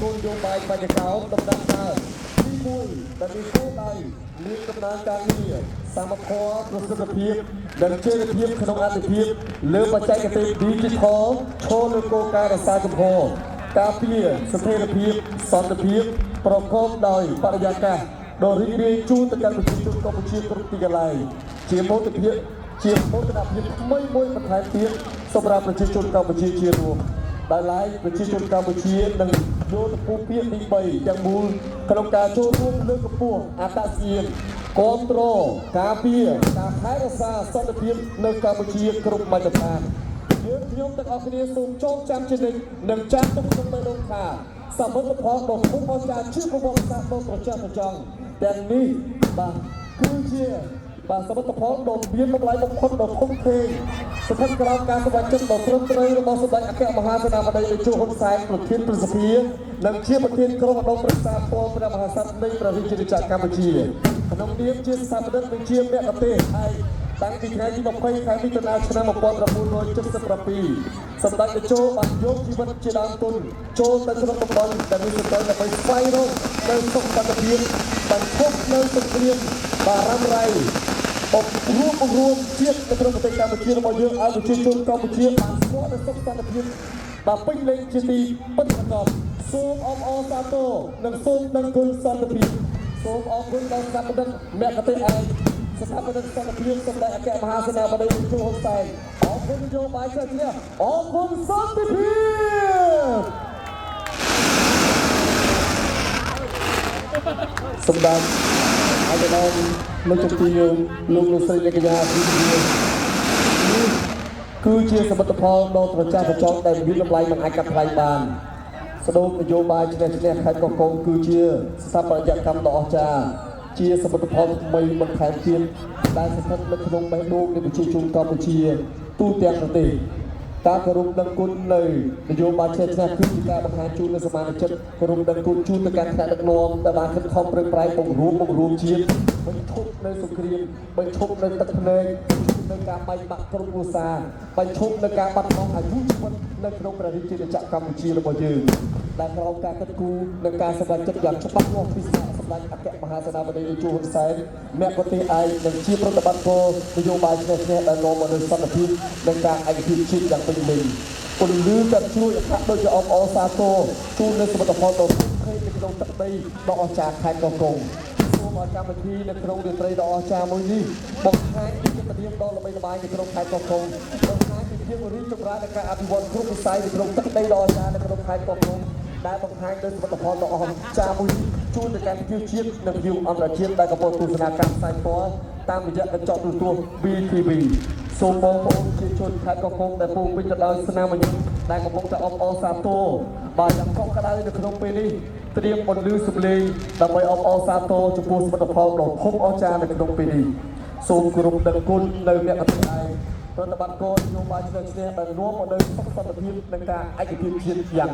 គោលនយោបាយបញ្ញកោដំណាក់កាលទី1ដែលមានគោលដៅមានដំណើរការងារសមត្ថភាពប្រសិទ្ធភាពនិងជ័យភាពក្នុងអតិភិបលើបច្ចេកទេស Digital ឈរលើគោលការណ៍រក្សាកំហុសការពារស្ថិរភាពសន្តិភាពប្រកបដោយបរិយាកាសដ៏រីករាយជូនទៅកាន់ប្រជាជនកម្ពុជាគ្រប់ទីកន្លែងជាមោទនភាពថ្មីមួយបន្ថែមទៀតសម្រាប់ប្រជាជនកម្ពុជាជារួមដែលឡែកប្រជាជនកម្ពុជានឹងយកទៅពុះពាក្យទី3ទាំងមូលក្នុងការចូលរួមលើកកម្ពស់អត្តសញ្ញាណគាំទ្រការពារការថែរក្សាសន្តិភាពនៅកម្ពុជាគ្រប់មជ្ឈដ្ឋានខ្ញុំទាំងអស់គ្នាសូមចងចាំជានិច្ចនិងចាត់ទុកក្នុងបេះដូងថាសមិទ្ធផលដ៏ធំអស្ចារ្យជាប្រវត្តិសាស្ត្រដ៏ប្រច័ណ្ឌប្រចង់ទាំងនេះបាទគឺជាសមិទ្ធផលដ៏មានតម្លៃបំផុតដ៏ធំធេងស្ថិតក្រោមការសម្រេចចិត្តដ៏ត្រឹមត្រូវរបស់សម្ដេចអគ្គមហាសេនាបតីតេជោហ៊ុនសែនប្រធានព្រឹទ្ធសភានិងជាប្រធានក្រុមឧត្តមប្រឹក្សាពលព្រះមហាក្សត្រនៃព្រះរាជាណាចក្រកម្ពុជាក្នុងនាមជាស្ថាបនិកនិងជាមគ្គុទ្ទេសក៍ឯកតាំងពីថ្ងៃទី20ខែមិថុនាឆ្នាំ1977សម្ដេចតេជោបានយកជីវិតជាដើមទុនចូលទៅក្នុងតំបន់ដែលមានស្ទើរដើម្បីស្វែងរកនៅសុខសន្តិភាពបញ្ឈប់នៅសង្គ្រាមបារម្ភរៃបង្រួមជាតិនៅក្នុងប្រទេសកម្ពុជារបស់យើងឲ្យប្រជាជនកម្ពុជាបានស្គាល់នូវសុខសន្តិភាពដែលពេញលេញជាទីពិតប្រាកដសូមអបអរសាទរនិងសូមដឹងគុណសន្តិភាពសូមអរគុណដល់ស្ថាបនិកមគ្គុទ្ទេសក៍ឯកស្ថាបនិកសន្តិភាពសម្ដេចអគ្គមហាសេនាបតីតេជោហ៊ុនសែនអរគុណនយោបាយជ្រៅជ្រះអរគុណសន្តិភាពសម្ដេចអាយដាមលោកជំទាវលោកលោកស្រីកញ្ញាពីនេះគឺជាសមិទ្ធផលដ៏ត្រចះត្រចង់ដែលមានតម្លៃមិនអាចកាត់ថ្លៃបានស្ដូបនយោបាយឈ្នះឈ្នះខេត្តកោះកុងគឺជាស្ថាបត្យកម្មដ៏អស្ចារ្យជាសមិទ្ធផលថ្មីបន្ថែមទៀតដែលស្ថិតនៅក្នុងបេះដូងនៃប្រជាជនកម្ពុជាទូទាំងប្រទេសការគោរពដឹងគុណនៅនយោបាយឈ្នះឈ្នះគឺជាការបង្ហាញជូននូវសមាជិកគោរពដឹងគុណជូនទៅកាន់ថ្នាក់ដឹកនាំដែលបានខិតខំប្រឹងប្រែងបង្រួមជាតិបញ្ឈប់នៅសង្គ្រាមបញ្ឈប់នៅទឹកភ្នែកនៅការបែកបាក់ក្រុមគ្រួសារបញ្ឈប់នៅការបាត់បង់អាយុជីវិតនៅក្នុងព្រះរាជាណាចក្រកម្ពុជារបស់យើងដែលក្រោមការគិតគូរនិងការសម្រេចចិត្តយ៉ាងច្បាស់លាស់ពីសម្ដេចអគ្គមហាសេនាបតីតេជោហ៊ុនសែនមគ្គុទ្ទេសក៍ឯកនិងជាប្រតិបត្តិការនយោបាយឈ្នះឈ្នះដែលនាំមកនូវសន្តិភាពនិងការឯកភាពជាតិយ៉ាងពេញលេញពលលឺតែជួយអត្ថដូចជាអបអរសាទរជូននៅសមិទ្ធផលដ៏ធំធេងនៅក្នុងទឹកដីដ៏អស្ចារ្យខេត្តកោះកុងសូមឲ្យកម្មវិធីនៅក្នុងរាត្រីដ៏អស្ចារ្យមួយនេះបង្ហាញពីទស្សនវិជ្ជាដ៏ល្បីល្បាញនៅក្នុងខេត្តកោះកុងបង្ហាញពីភាពរីកចម្រើននៃការអភិវឌ្ឍគ្រប់វិស័យនៅក្នុងទឹកដីដ៏អស្ចារ្យនៅក្នុងខេត្តកោះកុងដែលបង្ហាញដោយសមិទ្ធផលដ៏អស្ចារ្យមួយជូនទៅកាន់ប្រជាជាតិនិងប្រជាអន្តរជាតិដែលកំពុងទស្សនាការផ្សាយផ្ទាល់តាមរយៈកញ្ចក់ទូរទស្សន៍ VTV សូមបងប្អូនប្រជាជនខេត្តកោះកុងដែលពោពេញទៅដោយស្នាមញញឹមដែលកំពុងតែអបអរសាទរបាទយ៉ាងកក់ក្ដៅនៅក្នុងពេលនេះត្រៀមបន្លឺសម្លេងដើម្បីអបអរសាទរចំពោះសមិទ្ធផលដ៏ធំអស្ចារ្យនៅក្នុងពេលនេះសូមគោរពដឹងគុណនៅមគ្គុទ្ទេសក៍ឯកប្រតិបត្តិការនយោបាយឈ្នះឈ្នះដែលនាំមកនូវសុខសន្តិភាពនិងការឯកភាពជាតិយ៉ាង